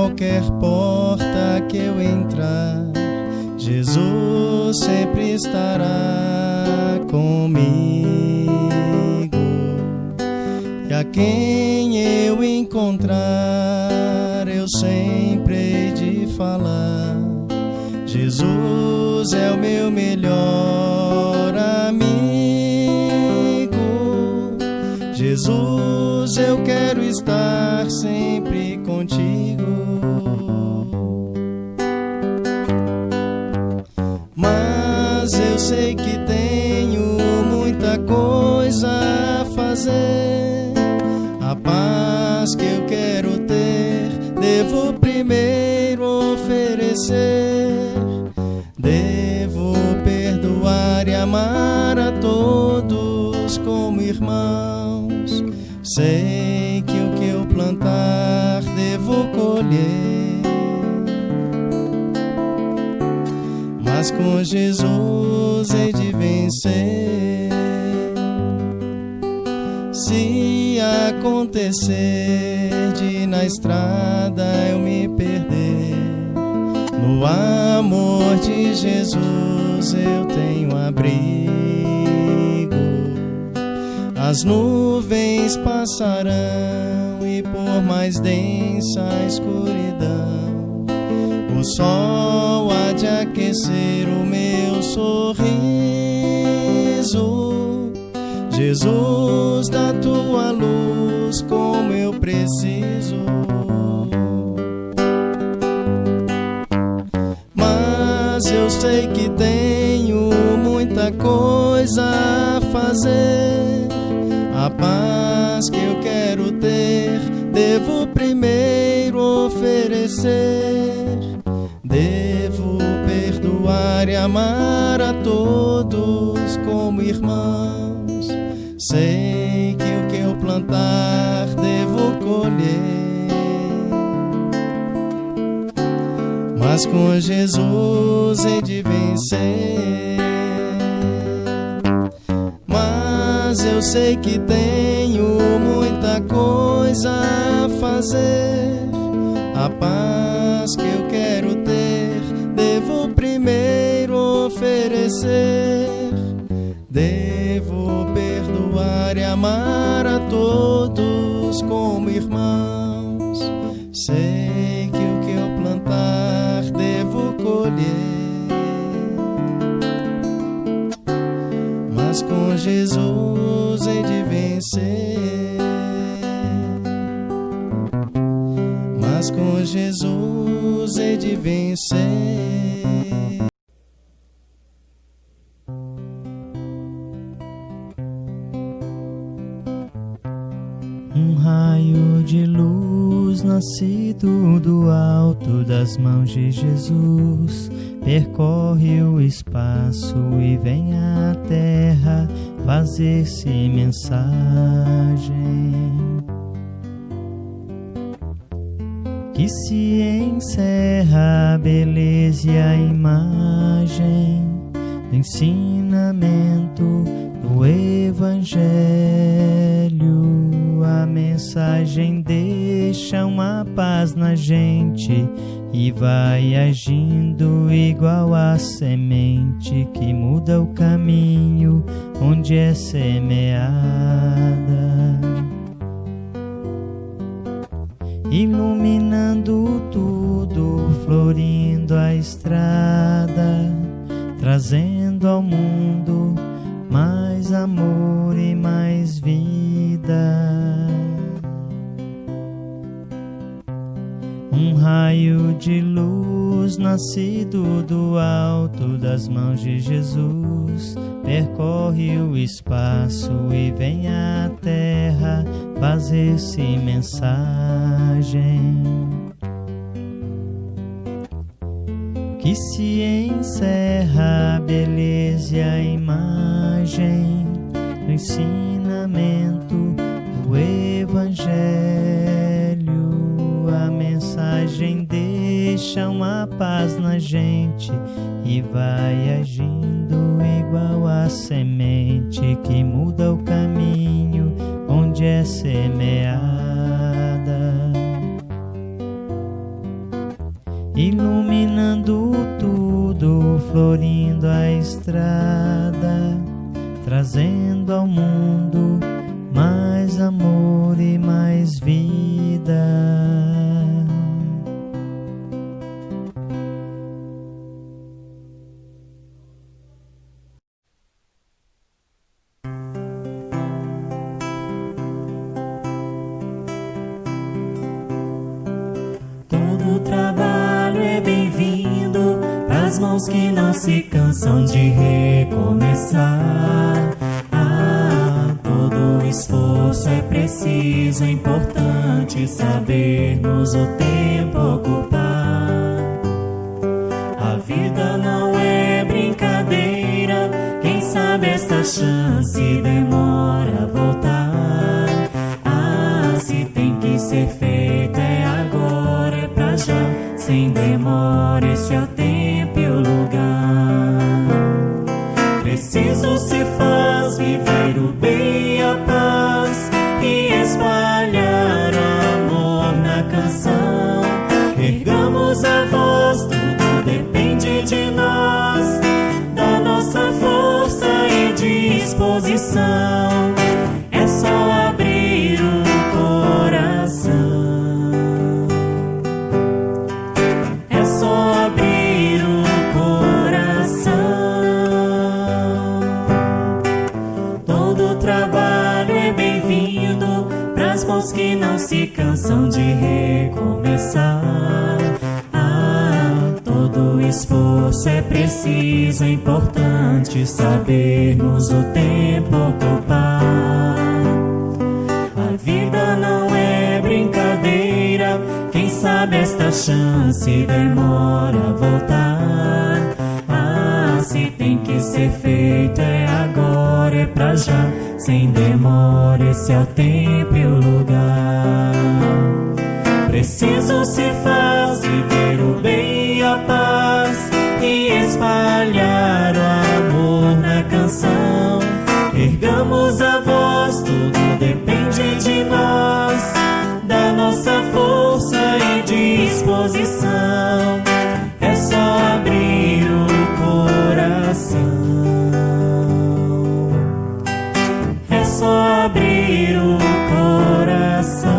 qualquer porta que eu entrar, Jesus sempre estará comigo. E a quem eu encontrar, eu sempre hei de falar: Jesus é o meu melhor amigo. Jesus, eu quero estar sempre contigo. Mas eu sei que tenho muita coisa a fazer. A paz que eu quero ter, devo primeiro oferecer. Devo perdoar e amar a todos como irmãos. Sei que o que eu plantar, devo colher. Mas com Jesus hei de vencer. Se acontecer de na estrada eu me perder, no amor de Jesus eu tenho abrigo. As nuvens passarão e por mais densa a escuridão, o sol há de aquecer o meu sorriso. Jesus, da tua luz, como eu preciso. Mas eu sei que tenho muita coisa a fazer. A paz que eu quero ter, devo primeiro oferecer. Devo perdoar e amar a todos como irmãos. Sei que o que eu plantar, devo colher. Mas com Jesus hei de vencer. Mas eu sei que tenho muita coisa a fazer. A paz que eu quero ter, devo primeiro oferecer. Devo perdoar e amar a todos como irmãos. Sei que o que eu plantar, devo colher. Mas com Jesus hei de vencer. Mas com Jesus hei de vencer. Um raio de luz nascido do alto das mãos de Jesus percorre o espaço e vem à terra fazer-se mensagem. Que se encerra a beleza e a imagem do ensinamento do Evangelho. A mensagem deixa uma paz na gente e vai agindo igual a semente que muda o caminho onde é semeada, iluminando tudo, florindo a estrada, trazendo ao mundo mais amor e mais vida. Um raio de luz nascido do alto das mãos de Jesus percorre o espaço e vem à terra fazer-se mensagem. Que se encerra a beleza e a imagem do ensinamento do Evangelho. A mensagem deixa uma paz na gente e vai agindo igual a semente que muda o caminho onde é semeada. iluminando tudo, florindo a estrada, trazendo ao mundo mais amor e mais vida. Todo trabalho é bem-vindo, as mãos que não se cansam de recomeçar. Todo esforço é preciso, é importante sabermos o tempo ocupar. A vida não é brincadeira, quem sabe esta chance demora a voltar. Se tem que ser feito é agora, é pra já, sem demora, este é o tempo e o lugar. Preciso se faz viver o bem e a paz e espalhar amor na canção. Ergamos a voz, tudo depende de nós, da nossa força e disposição. É só abrir o coração, é só abrir o coração. Todo trabalho é bem-vindo, pras mãos que não se cansam de recomeçar. Todo esforço é preciso, é importante sabermos o tempo ocupar. A vida não é brincadeira, quem sabe esta chance demora a voltar. Se tem que ser feito é agora, é pra já, sem demora, esse é o tempo e o lugar. Preciso se faz viver o bem e a paz e espalhar o amor na canção. Ergamos a voz, tudo depende de nós, da nossa força e disposição. É só abrir o coração, é só abrir o coração.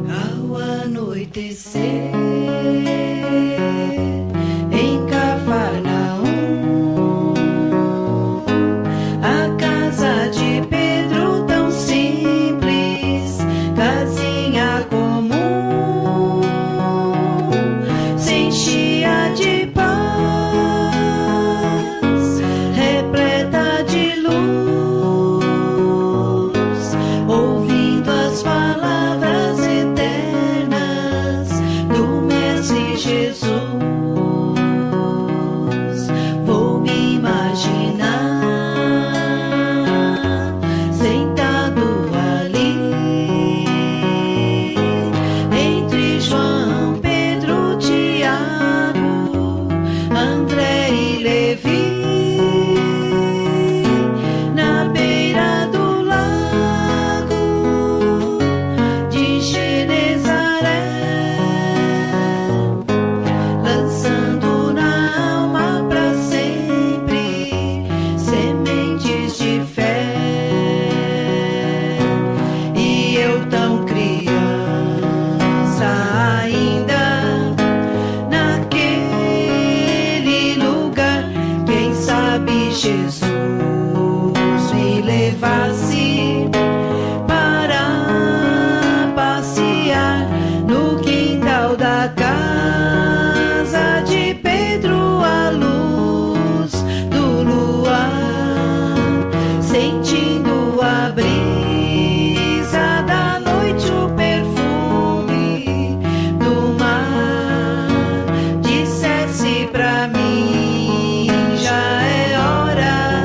Ao anoitecer em Cafarnaum, a casa de Pedro tão simples, casinha comum, se enchia de paz, repleta de luz, ouvindo as palavras eternas do Mestre Jesus. Vou me imaginar sentado ali entre João, Pedro, Tiago, André e Levi, na beira do lago de Genezaré, lançando na alma pra sempre sementes de fé. E eu tão criança ainda, naquele lugar, quem sabe Jesus me levasse para passear no quintal da casa de Pedro, à luz do luar, sentindo a brisa da noite, o perfume do mar. Dissesse pra mim, já é hora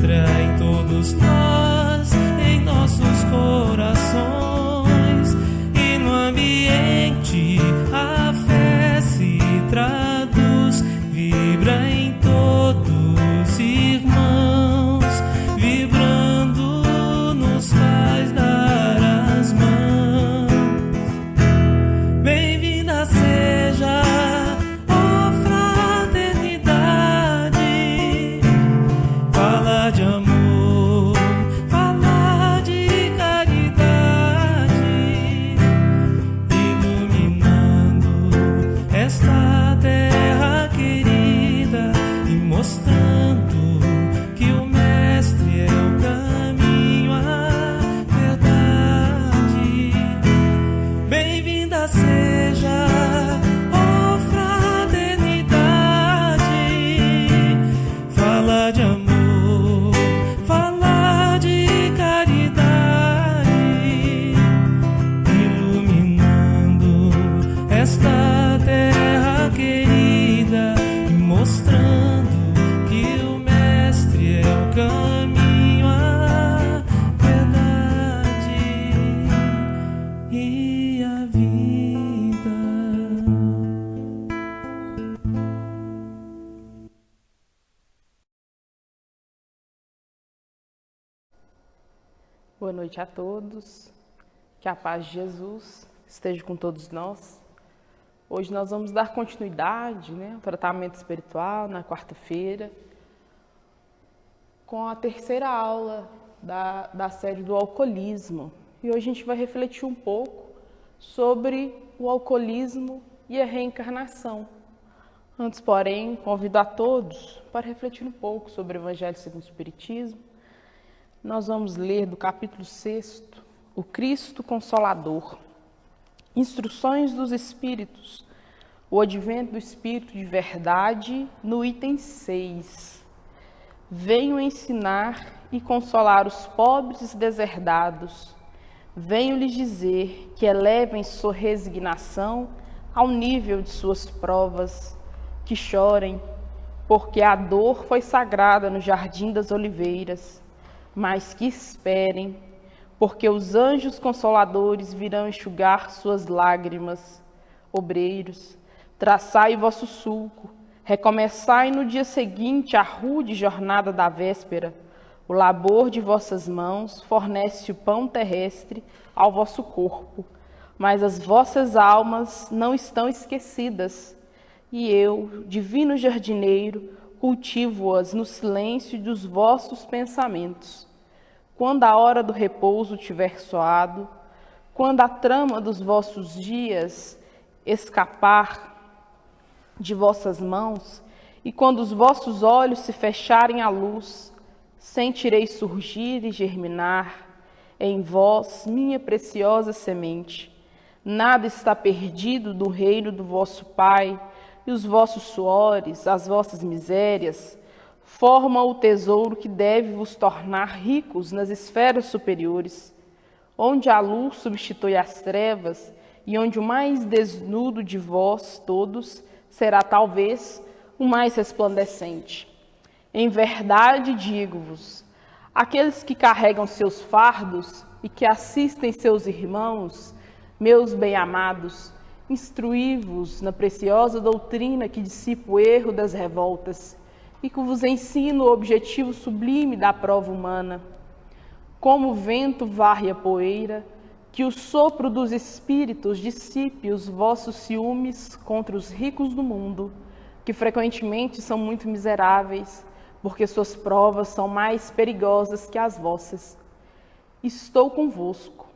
entra em todos nós, em nossos corações, e no ambiente a fé se traduz, vibra em todos irmãos, vibrando nos faz dar as mãos. Bem-vinda seja, ó fraternidade, fala de amor, fala de caridade, iluminando esta terra querida e mostrando que o Mestre é o caminho, a verdade. Bem-vinda seja, ó fraternidade, fala de amor, fala de caridade, iluminando esta terra querida e mostrando que o Mestre é o caminho, a verdade e a vida. Boa noite a todos, que a paz de Jesus esteja com todos nós. Hoje nós vamos dar continuidade, ao tratamento espiritual na quarta-feira, com a terceira aula da série do alcoolismo. E hoje a gente vai refletir um pouco sobre o alcoolismo e a reencarnação. Antes, porém, convido a todos para refletir um pouco sobre o Evangelho segundo o Espiritismo. Nós vamos ler do capítulo 6, o Cristo Consolador, Instruções dos Espíritos, o Advento do Espírito de Verdade, no item 6. Venho ensinar e consolar os pobres deserdados. Venho lhes dizer que elevem sua resignação ao nível de suas provas, que chorem, porque a dor foi sagrada no jardim das oliveiras, mas que esperem, porque os anjos consoladores virão enxugar suas lágrimas. Obreiros, traçai vosso sulco, recomeçai no dia seguinte a rude jornada da véspera. O labor de vossas mãos fornece o pão terrestre ao vosso corpo, mas as vossas almas não estão esquecidas, e eu, divino jardineiro, cultivo-as no silêncio dos vossos pensamentos. Quando a hora do repouso tiver soado, quando a trama dos vossos dias escapar de vossas mãos, e quando os vossos olhos se fecharem à luz, sentirei surgir e germinar em vós minha preciosa semente. Nada está perdido do reino do vosso Pai, e os vossos suores, as vossas misérias, formam o tesouro que deve vos tornar ricos nas esferas superiores, onde a luz substitui as trevas e onde o mais desnudo de vós todos será talvez o mais resplandecente. Em verdade digo-vos, aqueles que carregam seus fardos e que assistem seus irmãos, meus bem-amados, instruí-vos na preciosa doutrina que dissipa o erro das revoltas e que vos ensina o objetivo sublime da prova humana. Como o vento varre a poeira, que o sopro dos espíritos dissipe os vossos ciúmes contra os ricos do mundo, que frequentemente são muito miseráveis, porque suas provas são mais perigosas que as vossas. Estou convosco,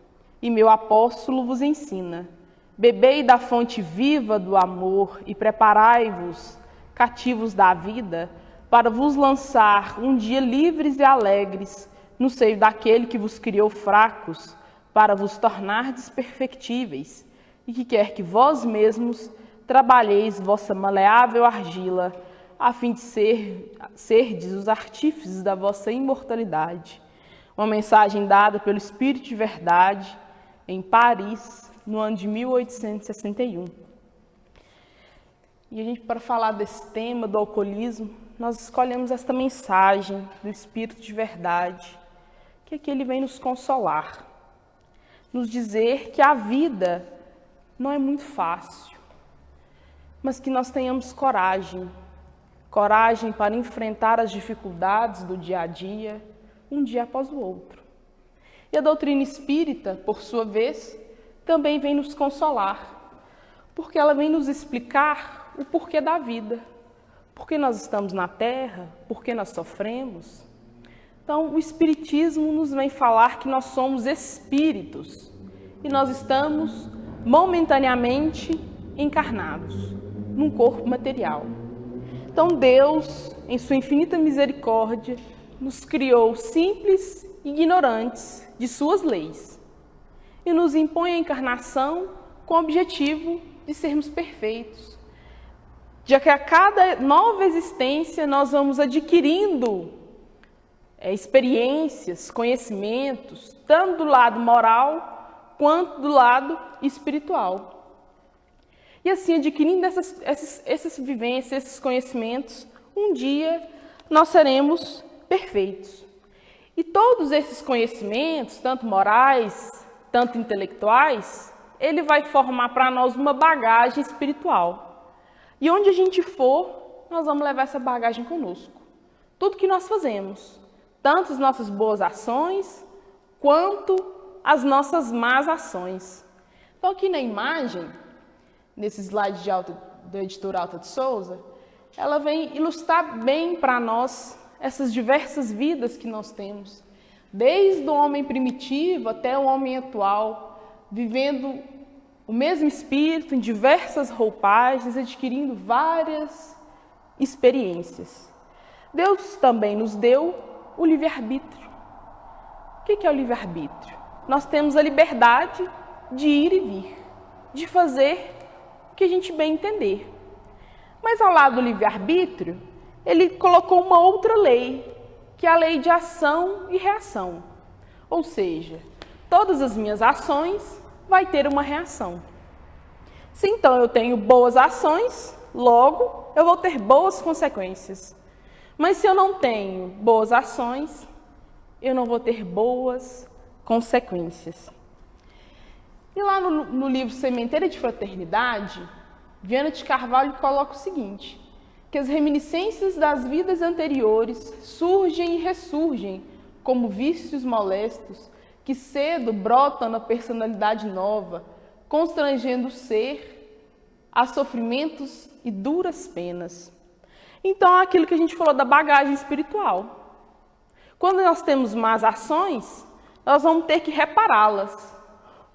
e meu apóstolo vos ensina. Bebei da fonte viva do amor e preparai-vos, cativos da vida, para vos lançar um dia livres e alegres no seio daquele que vos criou fracos, para vos tornar desperfectíveis, e que quer que vós mesmos trabalheis vossa maleável argila, a fim de serdes os artífices da vossa imortalidade. Uma mensagem dada pelo Espírito de Verdade em Paris, no ano de 1861. E a gente, para falar desse tema do alcoolismo, nós escolhemos esta mensagem do Espírito de verdade, que aqui ele vem nos consolar, nos dizer que a vida não é muito fácil, mas que nós tenhamos coragem para enfrentar as dificuldades do dia a dia, um dia após o outro. E a doutrina espírita, por sua vez, também vem nos consolar, porque ela vem nos explicar o porquê da vida, por que nós estamos na Terra, por que nós sofremos. Então, o Espiritismo nos vem falar que nós somos espíritos e nós estamos momentaneamente encarnados num corpo material. Então, Deus, em sua infinita misericórdia, nos criou simples e ignorantes de suas leis e nos impõe a encarnação com o objetivo de sermos perfeitos, já que a cada nova existência nós vamos adquirindo experiências, conhecimentos, tanto do lado moral quanto do lado espiritual. E assim, adquirindo essas vivências, esses conhecimentos, um dia nós seremos perfeitos. E todos esses conhecimentos, tanto morais, tanto intelectuais, ele vai formar para nós uma bagagem espiritual. E onde a gente for, nós vamos levar essa bagagem conosco. Tudo que nós fazemos, tanto as nossas boas ações, quanto as nossas más ações. Então, aqui na imagem, nesse slide do editor Alta de Souza, ela vem ilustrar bem para nós essas diversas vidas que nós temos, desde o homem primitivo até o homem atual, vivendo o mesmo espírito em diversas roupagens, adquirindo várias experiências. Deus também nos deu o livre-arbítrio. O que é o livre-arbítrio? Nós temos a liberdade de ir e vir, de fazer o que a gente bem entender. Mas ao lado do livre-arbítrio, ele colocou uma outra lei, que é a lei de ação e reação. Ou seja, todas as minhas ações vai ter uma reação. Se então eu tenho boas ações, logo eu vou ter boas consequências. Mas se eu não tenho boas ações, eu não vou ter boas consequências. E lá no livro Sementeira de Fraternidade, Viana de Carvalho coloca o seguinte, que as reminiscências das vidas anteriores surgem e ressurgem como vícios molestos que cedo brotam na personalidade nova, constrangendo o ser a sofrimentos e duras penas. Então, é aquilo que a gente falou da bagagem espiritual. Quando nós temos más ações, nós vamos ter que repará-las.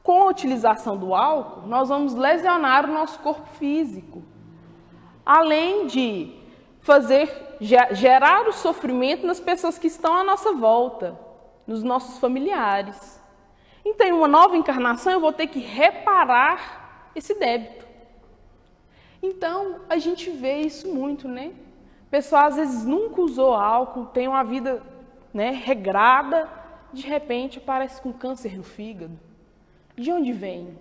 Com a utilização do álcool, nós vamos lesionar o nosso corpo físico, além de gerar o sofrimento nas pessoas que estão à nossa volta, nos nossos familiares. Então, em uma nova encarnação, eu vou ter que reparar esse débito. Então, a gente vê isso muito, né? A pessoa, às vezes, nunca usou álcool, tem uma vida, né, regrada, de repente aparece com câncer no fígado. De onde vem?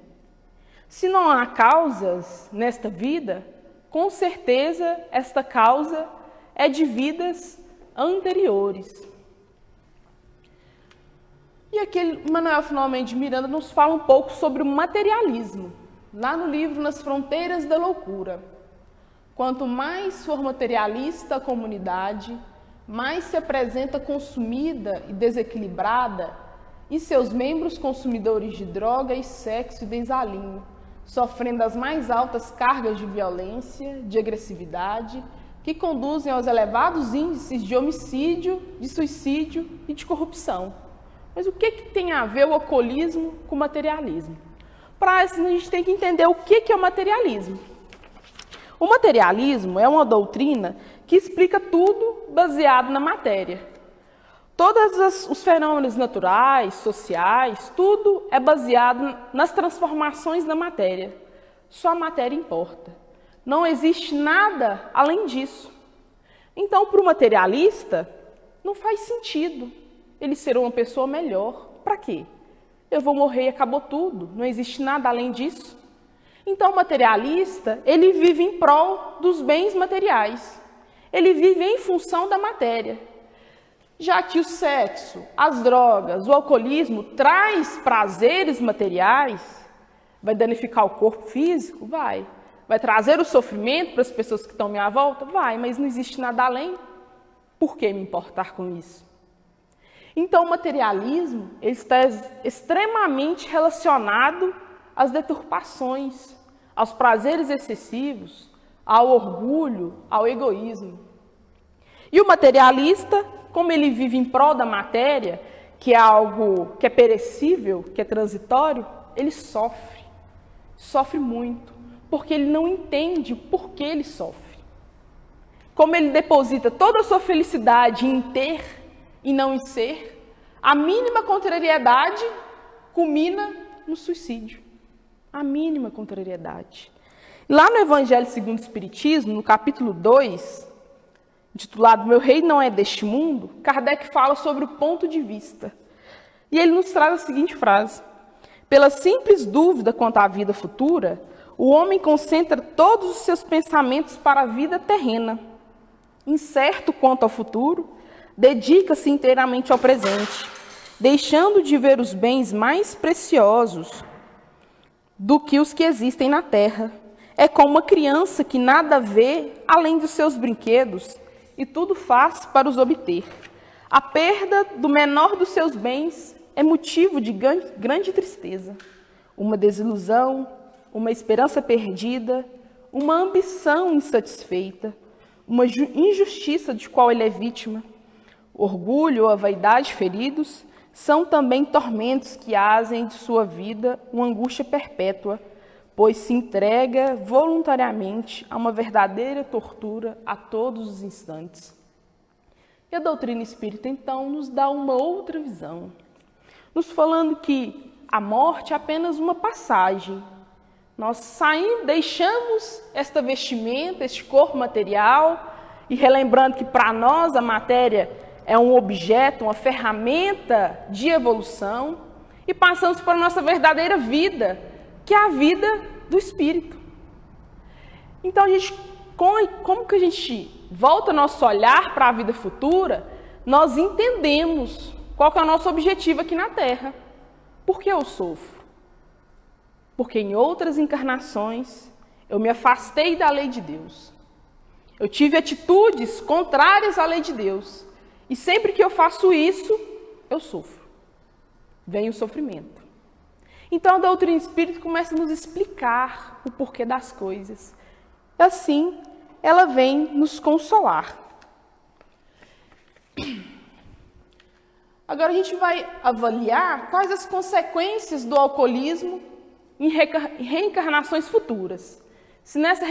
Se não há causas nesta vida, com certeza esta causa é de vidas anteriores. E aqui Manuel Filomeno de Miranda nos fala um pouco sobre o materialismo, lá no livro Nas Fronteiras da Loucura. Quanto mais for materialista a comunidade, mais se apresenta consumida e desequilibrada, e seus membros consumidores de droga e sexo e desalinho, sofrendo as mais altas cargas de violência, de agressividade, que conduzem aos elevados índices de homicídio, de suicídio e de corrupção. Mas o que tem a ver o alcoolismo com o materialismo? Para isso, a gente tem que entender o que é o materialismo. O materialismo é uma doutrina que explica tudo baseado na matéria. Todos os fenômenos naturais, sociais, tudo é baseado nas transformações da matéria. Só a matéria importa. Não existe nada além disso. Então, para o materialista, não faz sentido ele ser uma pessoa melhor. Para quê? Eu vou morrer e acabou tudo. Não existe nada além disso. Então, o materialista, ele vive em prol dos bens materiais. ele vive em função da matéria. Já que o sexo, as drogas, o alcoolismo traz prazeres materiais, vai danificar o corpo físico? Vai. Vai trazer o sofrimento para as pessoas que estão à minha volta? Vai, mas não existe nada além. Por que me importar com isso? Então, o materialismo ele está extremamente relacionado às deturpações, aos prazeres excessivos, ao orgulho, ao egoísmo. E o materialista, como ele vive em prol da matéria, que é algo que é perecível, que é transitório, ele sofre muito, porque ele não entende o porquê ele sofre. Como ele deposita toda a sua felicidade em ter e não em ser, a mínima contrariedade culmina no suicídio. A mínima contrariedade. Lá no Evangelho segundo o Espiritismo, no capítulo 2, intitulado Meu Reino Não É Deste Mundo, Kardec fala sobre o ponto de vista. E ele nos traz a seguinte frase: pela simples dúvida quanto à vida futura, o homem concentra todos os seus pensamentos para a vida terrena. Incerto quanto ao futuro, dedica-se inteiramente ao presente, deixando de ver os bens mais preciosos do que os que existem na terra. É como uma criança que nada vê além dos seus brinquedos e tudo faz para os obter. A perda do menor dos seus bens é motivo de grande tristeza, uma desilusão, uma esperança perdida, uma ambição insatisfeita, uma injustiça de qual ele é vítima. O orgulho ou a vaidade feridos são também tormentos que azem de sua vida uma angústia perpétua, pois se entrega voluntariamente a uma verdadeira tortura a todos os instantes. E a doutrina espírita, então, nos dá uma outra visão, nos falando que a morte é apenas uma passagem. Nós deixamos esta vestimenta, este corpo material, e relembrando que para nós a matéria é um objeto, uma ferramenta de evolução, e passamos para a nossa verdadeira vida, que é a vida do espírito. Então, como que a gente volta nosso olhar para a vida futura, nós entendemos qual que é o nosso objetivo aqui na Terra. Por que eu sofro? Porque em outras encarnações eu me afastei da lei de Deus. Eu tive atitudes contrárias à lei de Deus. E sempre que eu faço isso, eu sofro. Vem o sofrimento. Então a doutrina espírita começa a nos explicar o porquê das coisas. Assim, ela vem nos consolar. Agora a gente vai avaliar quais as consequências do alcoolismo em reencarnações futuras. Se nessa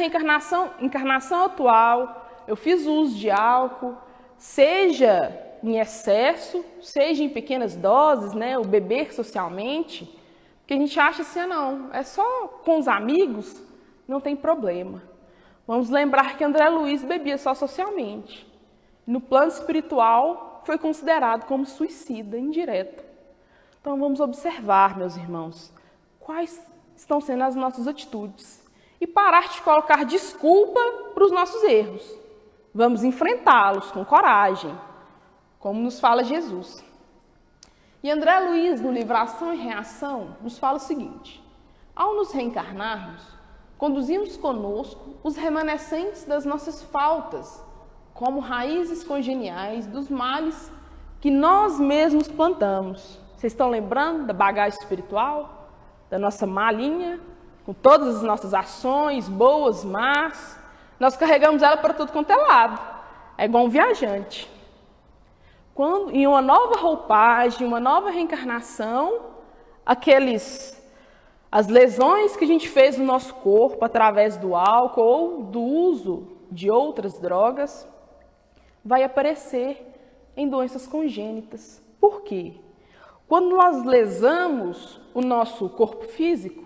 encarnação atual eu fiz uso de álcool, seja em excesso, seja em pequenas doses, o beber socialmente, porque a gente acha assim, não, é só com os amigos, não tem problema. Vamos lembrar que André Luiz bebia só socialmente. No plano espiritual, foi considerado como suicida indireto. Então vamos observar, meus irmãos, quais estão sendo as nossas atitudes e parar de colocar desculpa para os nossos erros. Vamos enfrentá-los com coragem, como nos fala Jesus. E André Luiz, no livro Ação e Reação, nos fala o seguinte: ao nos reencarnarmos, conduzimos conosco os remanescentes das nossas faltas, como raízes congeniais dos males que nós mesmos plantamos. Vocês estão lembrando da bagagem espiritual? Da nossa malinha, com todas as nossas ações, boas, más. Nós carregamos ela para tudo quanto é lado. É igual um viajante. Quando, em uma nova roupagem, uma nova reencarnação, as lesões que a gente fez no nosso corpo através do álcool ou do uso de outras drogas, vai aparecer em doenças congênitas. Por quê? Quando nós lesamos o nosso corpo físico,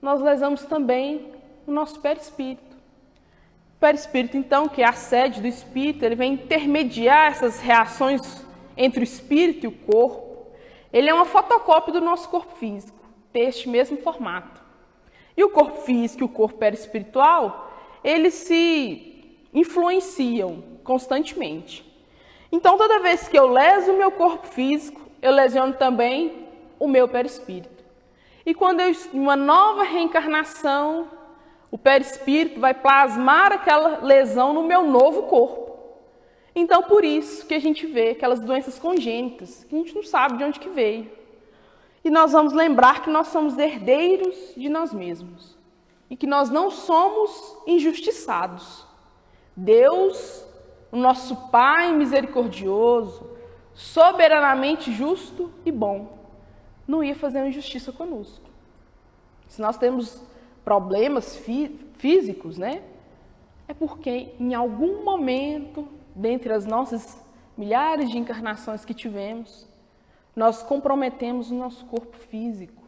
nós lesamos também o nosso perispírito. O perispírito, então, que é a sede do espírito, ele vem intermediar essas reações entre o espírito e o corpo. Ele é uma fotocópia do nosso corpo físico, deste mesmo formato. E o corpo físico e o corpo perispiritual, eles se influenciam constantemente. Então, toda vez que eu leso o meu corpo físico, eu lesiono também o meu perispírito. E quando eu estou em uma nova reencarnação, o perispírito vai plasmar aquela lesão no meu novo corpo. Então, por isso que a gente vê aquelas doenças congênitas, que a gente não sabe de onde que veio. E nós vamos lembrar que nós somos herdeiros de nós mesmos. E que nós não somos injustiçados. Deus, o nosso Pai misericordioso, soberanamente justo e bom, não ia fazer uma injustiça conosco. Se nós temos problemas físicos, né? É porque em algum momento, dentre as nossas milhares de encarnações que tivemos, nós comprometemos o nosso corpo físico.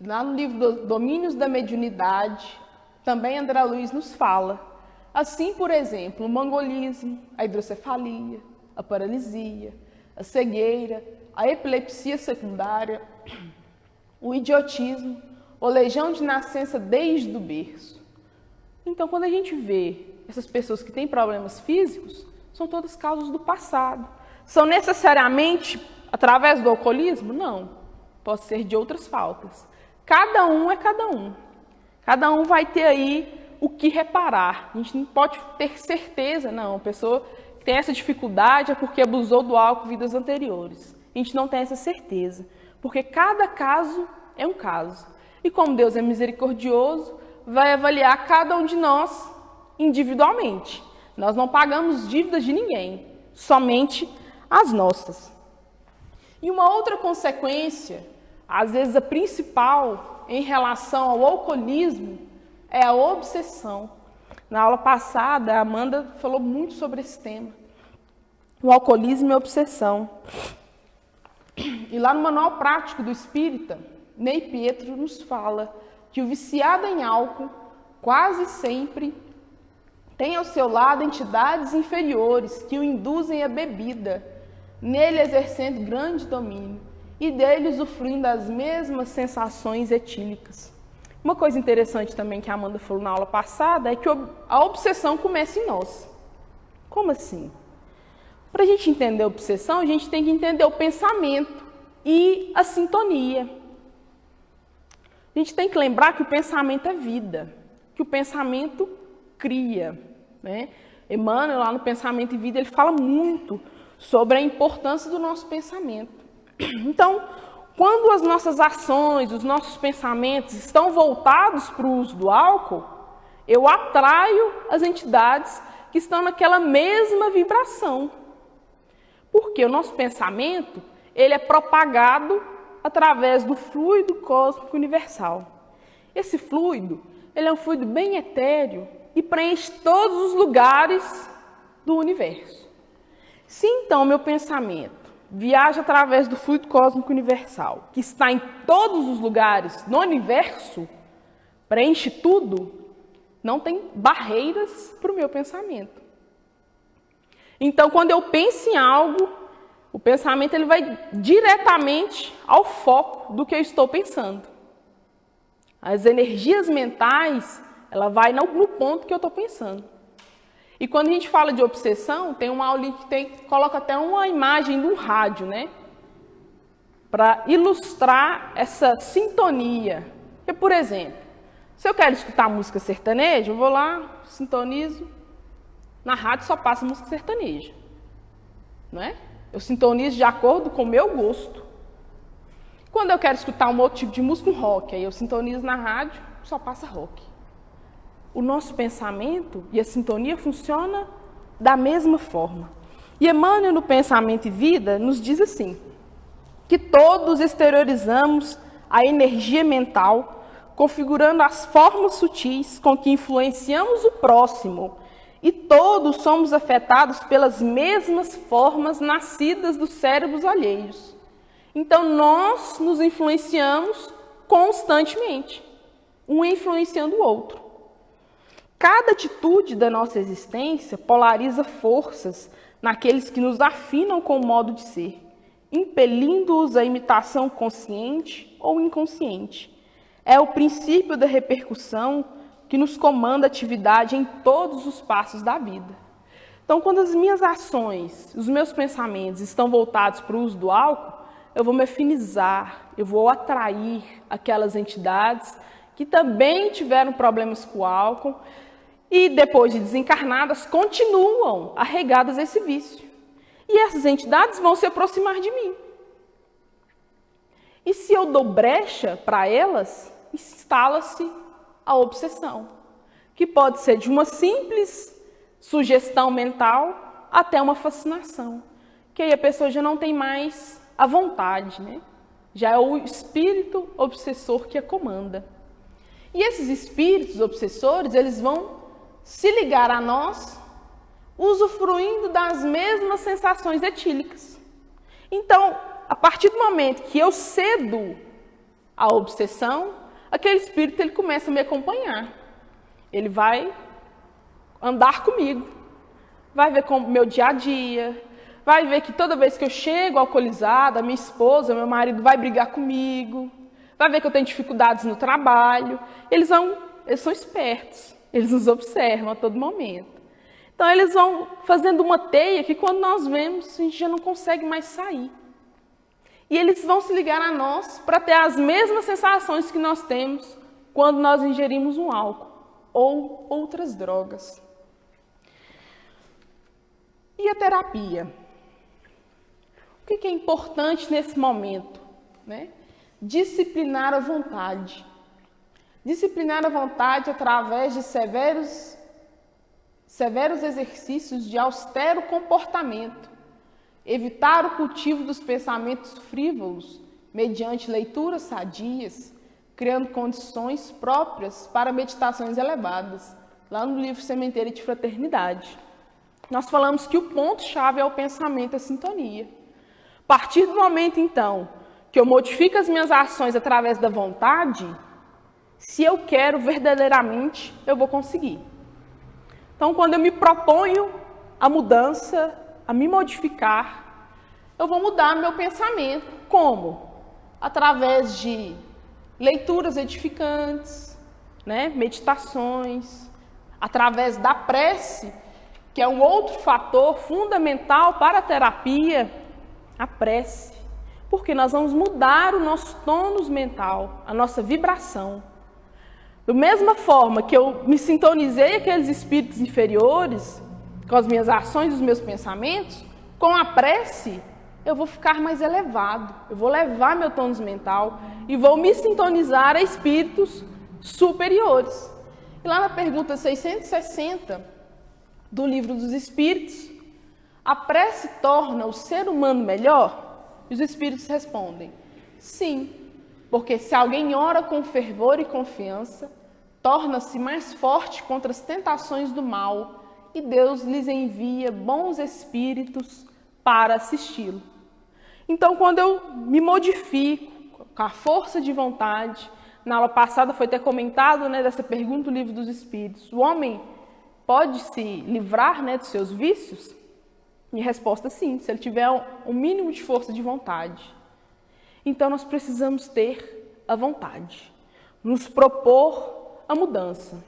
Lá no livro Domínios da Mediunidade, também André Luiz nos fala. Assim, por exemplo, o mongolismo, a hidrocefalia, a paralisia, a cegueira, a epilepsia secundária, o idiotismo, ou legião de nascença desde o berço. Então, quando a gente vê essas pessoas que têm problemas físicos, são todas causas do passado. São necessariamente através do alcoolismo? Não. Pode ser de outras faltas. Cada um é cada um. Cada um vai ter aí o que reparar. A gente não pode ter certeza, não. A pessoa que tem essa dificuldade é porque abusou do álcool em vidas anteriores. A gente não tem essa certeza. Porque cada caso é um caso. E como Deus é misericordioso, vai avaliar cada um de nós individualmente. Nós não pagamos dívidas de ninguém, somente as nossas. E uma outra consequência, às vezes a principal, em relação ao alcoolismo, é a obsessão. Na aula passada, a Amanda falou muito sobre esse tema. O alcoolismo e a obsessão. E lá no Manual Prático do Espírita, Ney Pietro nos fala que o viciado em álcool quase sempre tem ao seu lado entidades inferiores que o induzem à bebida, nele exercendo grande domínio e dele usufruindo das mesmas sensações etílicas. Uma coisa interessante também que a Amanda falou na aula passada é que a obsessão começa em nós. Como assim? Para a gente entender a obsessão, a gente tem que entender o pensamento e a sintonia. A gente tem que lembrar que o pensamento é vida, que o pensamento cria, né? Emmanuel, lá no Pensamento e Vida, ele fala muito sobre a importância do nosso pensamento. Então, quando as nossas ações, os nossos pensamentos estão voltados para o uso do álcool, eu atraio as entidades que estão naquela mesma vibração. Porque o nosso pensamento, ele é propagado através do fluido cósmico universal. Esse fluido, ele é um fluido bem etéreo e preenche todos os lugares do universo. Se então meu pensamento viaja através do fluido cósmico universal, que está em todos os lugares no universo, preenche tudo, não tem barreiras para o meu pensamento. Então, quando eu penso em algo, o pensamento ele vai diretamente ao foco do que eu estou pensando. As energias mentais, ela vai no ponto que eu estou pensando. E quando a gente fala de obsessão, tem uma aula que coloca até uma imagem de um rádio, né? Para ilustrar essa sintonia. Porque, por exemplo, se eu quero escutar música sertaneja, eu vou lá, sintonizo. Na rádio só passa música sertaneja, não é? Eu sintonizo de acordo com o meu gosto. Quando eu quero escutar um outro tipo de música, um rock, aí eu sintonizo na rádio, só passa rock. O nosso pensamento e a sintonia funcionam da mesma forma. E Emmanuel, no Pensamento e Vida, nos diz assim, que todos exteriorizamos a energia mental, configurando as formas sutis com que influenciamos o próximo, e todos somos afetados pelas mesmas formas nascidas dos cérebros alheios. Então, nós nos influenciamos constantemente, um influenciando o outro. Cada atitude da nossa existência polariza forças naqueles que nos afinam com o modo de ser, impelindo-os à imitação consciente ou inconsciente. É o princípio da repercussão que nos comanda a atividade em todos os passos da vida. Então, quando as minhas ações, os meus pensamentos estão voltados para o uso do álcool, eu vou me afinizar, eu vou atrair aquelas entidades que também tiveram problemas com o álcool e, depois de desencarnadas, continuam arregadas a esse vício. E essas entidades vão se aproximar de mim. E se eu dou brecha para elas, instala-se a obsessão, que pode ser de uma simples sugestão mental até uma fascinação, que aí a pessoa já não tem mais a vontade, né? Já é o espírito obsessor que a comanda. E esses espíritos obsessores, eles vão se ligar a nós usufruindo das mesmas sensações etílicas. Então, a partir do momento que eu cedo à obsessão, aquele espírito ele começa a me acompanhar. Ele vai andar comigo, vai ver como meu dia a dia, vai ver que toda vez que eu chego alcoolizada, minha esposa, meu marido vai brigar comigo, vai ver que eu tenho dificuldades no trabalho. Eles são espertos, eles nos observam a todo momento. Então eles vão fazendo uma teia que quando nós vemos, a gente já não consegue mais sair. E eles vão se ligar a nós para ter as mesmas sensações que nós temos quando nós ingerimos um álcool ou outras drogas. E a terapia? O que é importante nesse momento? Né? Disciplinar a vontade. Disciplinar a vontade através de severos exercícios de austero comportamento. Evitar o cultivo dos pensamentos frívolos, mediante leituras sadias, criando condições próprias para meditações elevadas, lá no livro Sementeira de Fraternidade. Nós falamos que o ponto-chave é o pensamento, a sintonia. A partir do momento, então, que eu modifico as minhas ações através da vontade, se eu quero verdadeiramente, eu vou conseguir. Então, quando eu me proponho a mudança, a me modificar, eu vou mudar meu pensamento. Como? Através de leituras edificantes, né? Meditações, através da prece, que é um outro fator fundamental para a terapia, a prece. Porque nós vamos mudar o nosso tônus mental, a nossa vibração. Da mesma forma que eu me sintonizei aqueles espíritos inferiores, com as minhas ações, os meus pensamentos, com a prece, eu vou ficar mais elevado, eu vou levar meu tônus mental e vou me sintonizar a espíritos superiores. E lá na pergunta 660 do Livro dos Espíritos, a prece torna o ser humano melhor? E os espíritos respondem, sim, porque se alguém ora com fervor e confiança, torna-se mais forte contra as tentações do mal e Deus lhes envia bons espíritos para assisti-lo. Então, quando eu me modifico com a força de vontade, na aula passada foi até comentado, né, dessa pergunta do Livro dos Espíritos, o homem pode se livrar, né, dos seus vícios? E a resposta é sim, se ele tiver um mínimo de força de vontade. Então, nós precisamos ter a vontade, nos propor a mudança.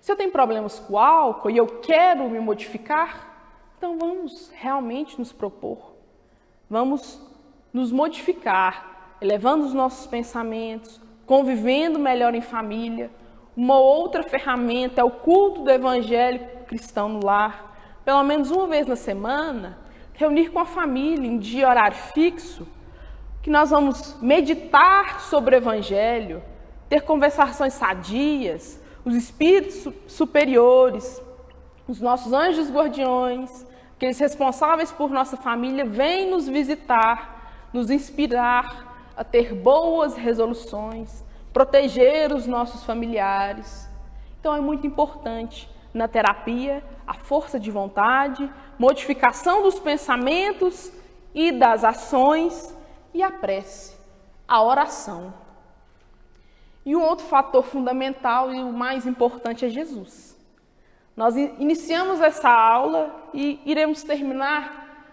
Se eu tenho problemas com o álcool e eu quero me modificar, então vamos realmente nos propor. Vamos nos modificar, elevando os nossos pensamentos, convivendo melhor em família. Uma outra ferramenta é o culto do Evangelho cristão no lar. Pelo menos uma vez na semana, reunir com a família em dia e horário fixo, que nós vamos meditar sobre o Evangelho, ter conversações sadias, os espíritos superiores, os nossos anjos guardiões, aqueles responsáveis por nossa família, vêm nos visitar, nos inspirar a ter boas resoluções, proteger os nossos familiares. Então é muito importante na terapia a força de vontade, modificação dos pensamentos e das ações e a prece, a oração. E um outro fator fundamental e o mais importante é Jesus. Nós iniciamos essa aula e iremos terminar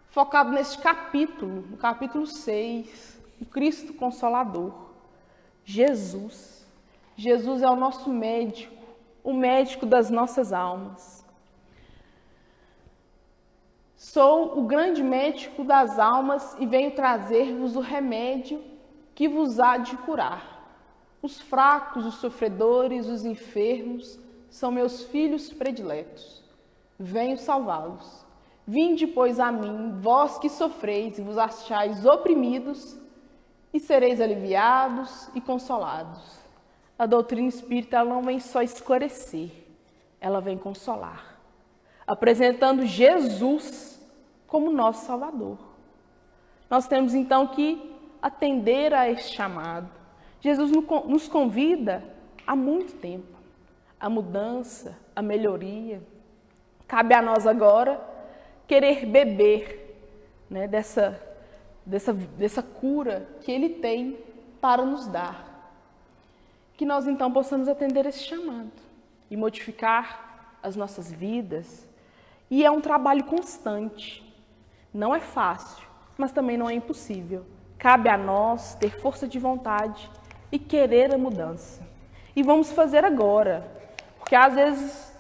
focado neste capítulo, no capítulo 6, o Cristo Consolador. Jesus. Jesus é o nosso médico, o médico das nossas almas. Sou o grande médico das almas e venho trazer-vos o remédio que vos há de curar. Os fracos, os sofredores, os enfermos são meus filhos prediletos. Venho salvá-los. Vinde, pois, a mim, vós que sofreis e vos achais oprimidos, e sereis aliviados e consolados. A doutrina espírita ela não vem só esclarecer, ela vem consolar, apresentando Jesus como nosso Salvador. Nós temos então que atender a este chamado. Jesus nos convida há muito tempo, a mudança, a melhoria. Cabe a nós agora querer beber, né, dessa cura que Ele tem para nos dar. Que nós então possamos atender esse chamado e modificar as nossas vidas. E é um trabalho constante. Não é fácil, mas também não é impossível. Cabe a nós ter força de vontade e querer a mudança. E vamos fazer agora. Porque às vezes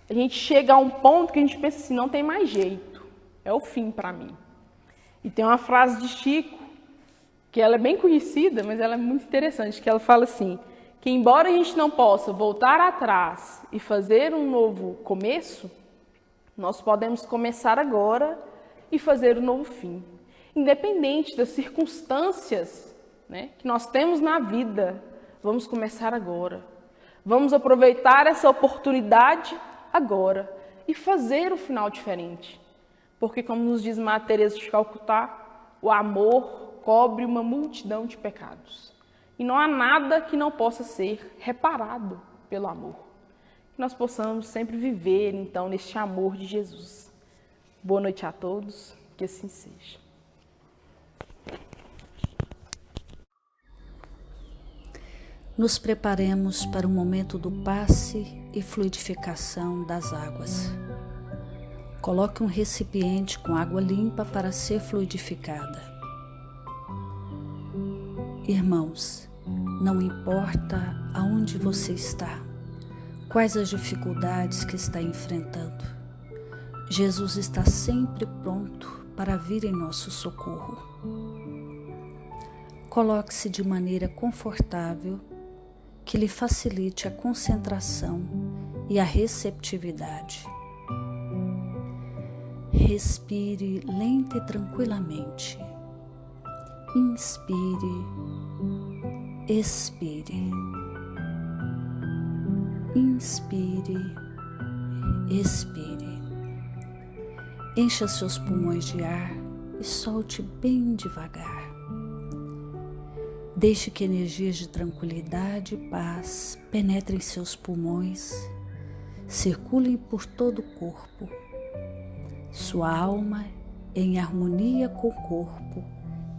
a gente chega a um ponto que a gente pensa assim, não tem mais jeito. É o fim para mim. E tem uma frase de Chico, que ela é bem conhecida, mas ela é muito interessante, que ela fala assim, que embora a gente não possa voltar atrás e fazer um novo começo, nós podemos começar agora e fazer um novo fim. Independente das circunstâncias, né, que nós temos na vida, vamos começar agora. Vamos aproveitar essa oportunidade agora e fazer o final diferente. Porque, como nos diz Madre Teresa de Calcutá, o amor cobre uma multidão de pecados. E não há nada que não possa ser reparado pelo amor. Que nós possamos sempre viver, então, neste amor de Jesus. Boa noite a todos, que assim seja. Nos preparemos para o momento do passe e fluidificação das águas. Coloque um recipiente com água limpa para ser fluidificada. Irmãos, não importa aonde você está, quais as dificuldades que está enfrentando, Jesus está sempre pronto para vir em nosso socorro. Coloque-se de maneira confortável, que lhe facilite a concentração e a receptividade. Respire lenta e tranquilamente. Inspire, expire. Inspire, expire. Encha seus pulmões de ar e solte bem devagar. Deixe que energias de tranquilidade e paz penetrem seus pulmões, circulem por todo o corpo. Sua alma, em harmonia com o corpo,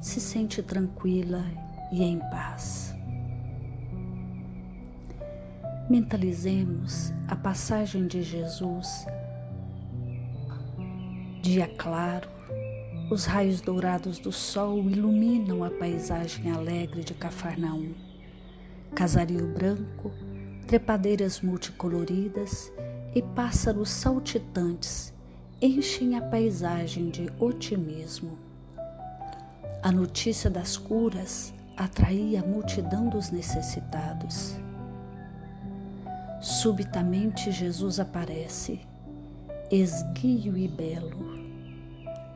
se sente tranquila e em paz. Mentalizemos a passagem de Jesus. Dia claro, os raios dourados do sol iluminam a paisagem alegre de Cafarnaum. Casario branco, trepadeiras multicoloridas e pássaros saltitantes enchem a paisagem de otimismo. A notícia das curas atraía a multidão dos necessitados. Subitamente Jesus aparece, esguio e belo.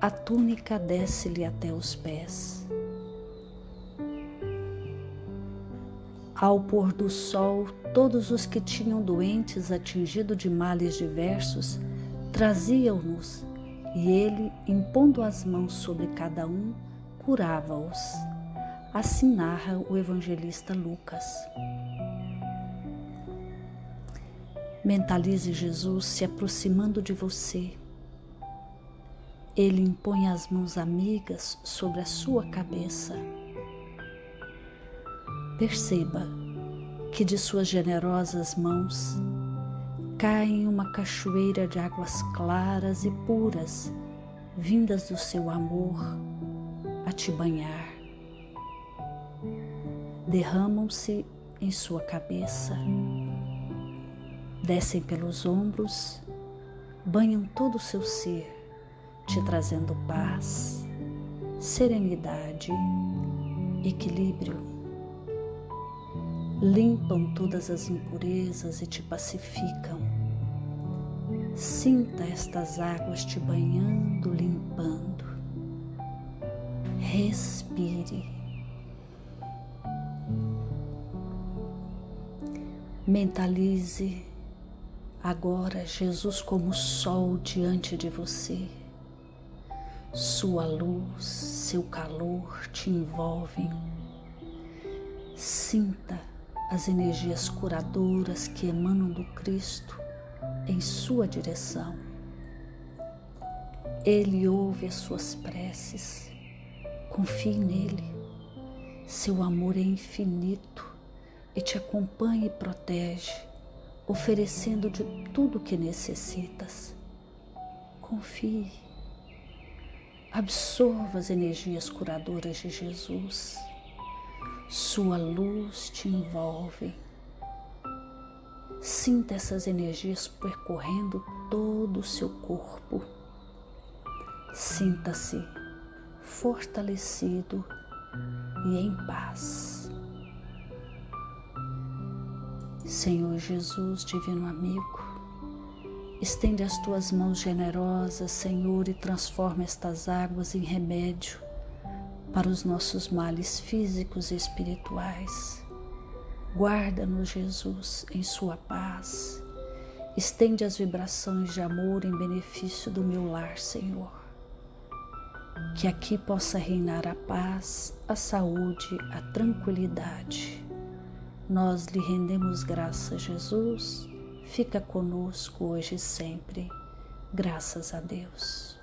A túnica desce-lhe até os pés. Ao pôr do sol, todos os que tinham doentes atingidos de males diversos traziam-nos, e ele, impondo as mãos sobre cada um, curava-os. Assim narra o evangelista Lucas. Mentalize Jesus se aproximando de você. Ele impõe as mãos amigas sobre a sua cabeça. Perceba que de suas generosas mãos cai uma cachoeira de águas claras e puras, vindas do seu amor, a te banhar. Derramam-se em sua cabeça, descem pelos ombros, banham todo o seu ser, te trazendo paz, serenidade, equilíbrio. Limpam todas as impurezas e te pacificam. Sinta estas águas te banhando, limpando. Respire. Mentalize agora Jesus como sol diante de você. Sua luz, seu calor te envolvem. Sinta as energias curadoras que emanam do Cristo em sua direção. Ele ouve as suas preces. Confie nele. Seu amor é infinito e te acompanha e protege, oferecendo de tudo o que necessitas. Confie. Absorva as energias curadoras de Jesus. Sua luz te envolve. Sinta essas energias percorrendo todo o seu corpo. Sinta-se fortalecido e em paz. Senhor Jesus, divino amigo, estende as tuas mãos generosas, Senhor, e transforma estas águas em remédio para os nossos males físicos e espirituais. Guarda-nos, Jesus, em sua paz. Estende as vibrações de amor em benefício do meu lar, Senhor. Que aqui possa reinar a paz, a saúde, a tranquilidade. Nós lhe rendemos graças, Jesus. Fica conosco hoje e sempre. Graças a Deus.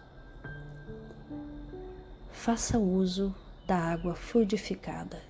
Faça uso da água fluidificada.